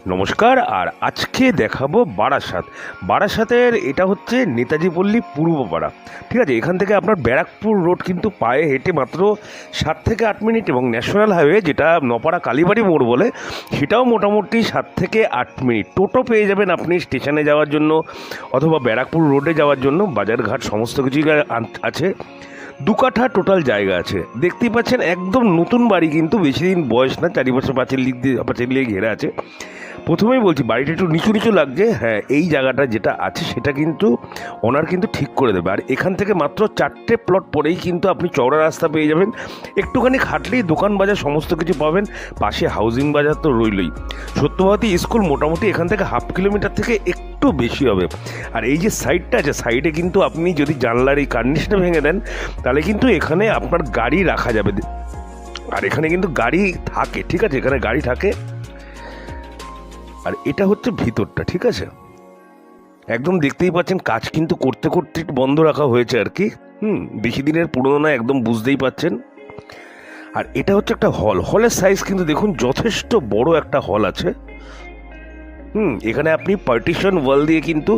নমস্কার। আর আজকে দেখাবো বারাসাতের এটা হচ্ছে নেতাজি পল্লী পূর্বপাড়া। ঠিক আছে, এখান থেকে আপনার ব্যারাকপুর রোড কিন্তু পায়ে হেঁটে মাত্র 7 থেকে 8 মিনিট, এবং ন্যাশনাল হাইওয়ে যেটা নপাড়া কালীবাড়ি মোড় বলে সেটাও মোটামুটি 7 থেকে 8 মিনিট। টোটো পেয়ে যাবেন আপনি স্টেশনে যাওয়ার জন্য অথবা ব্যারাকপুর রোডে যাওয়ার জন্য, বাজারঘাট সমস্ত কিছুই আছে। 2 কাঠা টোটাল জায়গা আছে। দেখতেই পাচ্ছেন একদম নতুন বাড়ি, কিন্তু বেশি দিন বয়স না, চারিপাশে পাঁচিল দিয়ে ঘেরা আছে। প্রথমেই বলছি বাড়িটা একটু নিচু নিচু লাগছে। হ্যাঁ, এই জায়গাটা যেটা আছে সেটা কিন্তু ওনার কিন্তু ঠিক করে দেবে। আর এখান থেকে মাত্র 4টে প্লট পরেই কিন্তু আপনি চওড়া রাস্তা পেয়ে যাবেন। একটুখানি খাটলেই দোকান বাজার সমস্ত কিছু পাবেন। পাশে হাউজিং বাজার তো রইলই। সত্যভারতী স্কুল মোটামুটি এখান থেকে 1/2 কিলোমিটার থেকে একটু বেশি হবে। আর এই যে সাইডটা আছে, সাইডে কিন্তু আপনি যদি জানলার এই কার্নিশটা ভেঙে দেন তাহলে কিন্তু এখানে আপনার গাড়ি রাখা যাবে। আর এখানে কিন্তু গাড়ি থাকে, ঠিক আছে, এখানে গাড়ি থাকে। আর এটা হচ্ছে ভিতরটা, ঠিক আছে, একদম দেখতেই পাচ্ছেন কাজ কিন্তু করতে করতে বন্ধ রাখা হয়েছে আর কি। বেশি দিনের পুরনো না, একদম বুঝতেই পাচ্ছেন। আর এটা হচ্ছে একটা হলের সাইজ কিন্তু দেখুন যথেষ্ট বড় একটা হল আছে। এখানে আপনি পার্টিশন ওয়াল দিয়ে কিন্তু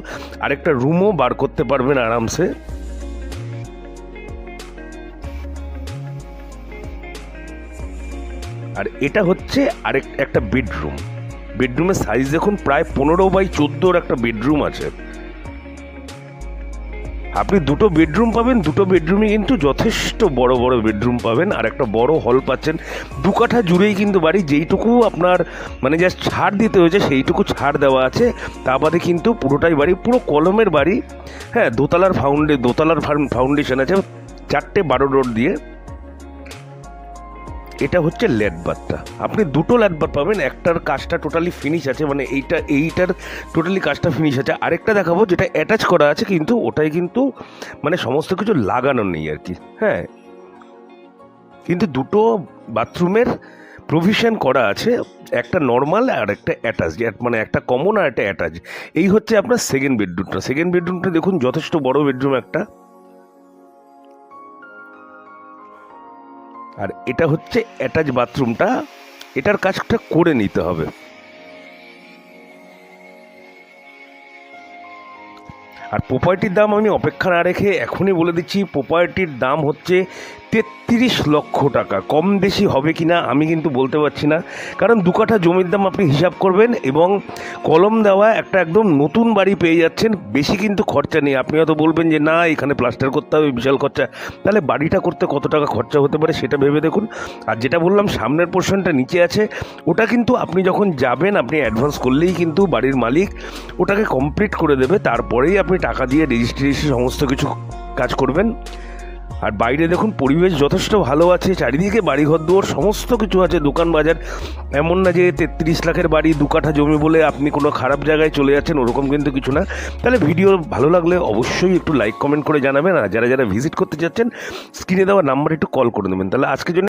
আরেকটা রুমও বার করতে পারবেন আরামসে। আর এটা হচ্ছে একটা বেডরুমের সাইজ দেখুন, প্রায় 15x14 একটা বেডরুম আছে। আপনি 2টো বেডরুম পাবেন, 2টো বেডরুমই কিন্তু যথেষ্ট বড় বড় বেডরুম পাবেন। আর একটা বড় হল পাচ্ছেন। 2 কাঠা জুড়েই কিন্তু বাড়ি, যেইটুকু আপনার মানে জাস্ট ছাড় দিতে হয়েছে সেইটুকু ছাড় দেওয়া আছে। তা বাদে কিন্তু পুরোটাই বাড়ি, পুরো কলমের বাড়ি। হ্যাঁ, দোতলার ফাউন্ডেশন আছে 4টে 12 রোড দিয়ে। এটা হচ্ছে ল্যাটবারটা, আপনি 2টো ল্যাটবার পাবেন। একটার কাজটা টোটালি ফিনিশ আছে, মানে এইটার টোটালি কাজটা ফিনিশ আছে। আরেকটা দেখাবো যেটা অ্যাটাচ করা আছে, কিন্তু ওটাই কিন্তু মানে সমস্ত কিছু লাগানো নেই আর কি। হ্যাঁ, কিন্তু 2টো বাথরুমের প্রভিশন করা আছে, একটা নর্মাল আর একটা অ্যাটাচ, মানে একটা কমন আর একটা অ্যাটাচ। এই হচ্ছে আপনার সেকেন্ড বেডরুমটা দেখুন যথেষ্ট বড় বেডরুম একটা। আর এটা হচ্ছে অ্যাটাচ বাথরুমটা, এটার কাজটা করে নিতে হবে। আর প্রপার্টির দাম আমি অপেক্ষা না রেখে এখনই বলে দিচ্ছি, প্রপার্টির দাম হচ্ছে 33 লক্ষ টাকা। কম বেশি হবে কি না আমি কিন্তু বলতে পারছি না, কারণ 2 কাঠা জমির দাম আপনি হিসাব করবেন, এবং কলম দেওয়া একটা একদম নতুন বাড়ি পেয়ে যাচ্ছেন। বেশি কিন্তু খরচা নেই। আপনি হয়তো বলবেন যে না এখানে প্লাস্টার করতে হবে, বিশাল খরচা। তাহলে বাড়িটা করতে কত টাকা খরচা হতে পারে সেটা ভেবে দেখুন। আর যেটা বললাম সামনের পোর্শনটা নিচে আছে, ওটা কিন্তু আপনি যখন যাবেন আপনি অ্যাডভান্স করলেই কিন্তু বাড়ির মালিক ওটাকে কমপ্লিট করে দেবে। তারপরেই আপনি টাকা দিয়ে রেজিস্ট্রেশন সমস্ত কিছু কাজ করবেন। আর বাইরে দেখুন পরিবেশ যথেষ্ট ভালো আছে, চারিদিকে বাড়িঘর দুয়ার সমস্ত কিছু আছে, দোকান বাজার। এমন না যে 33 লাখের বাড়ি 2 কাঠা জমি বলে আপনি কোনো খারাপ জায়গায় চলে যাচ্ছেন, ওরকম কিন্তু কিছু না। তাহলে ভিডিও ভালো লাগলে অবশ্যই একটু লাইক কমেন্ট করে জানাবেন। আর যারা ভিজিট করতে যাচ্ছেন স্ক্রিনে দেওয়া নাম্বারে একটু কল করে নেবেন। তাহলে আজকের জন্য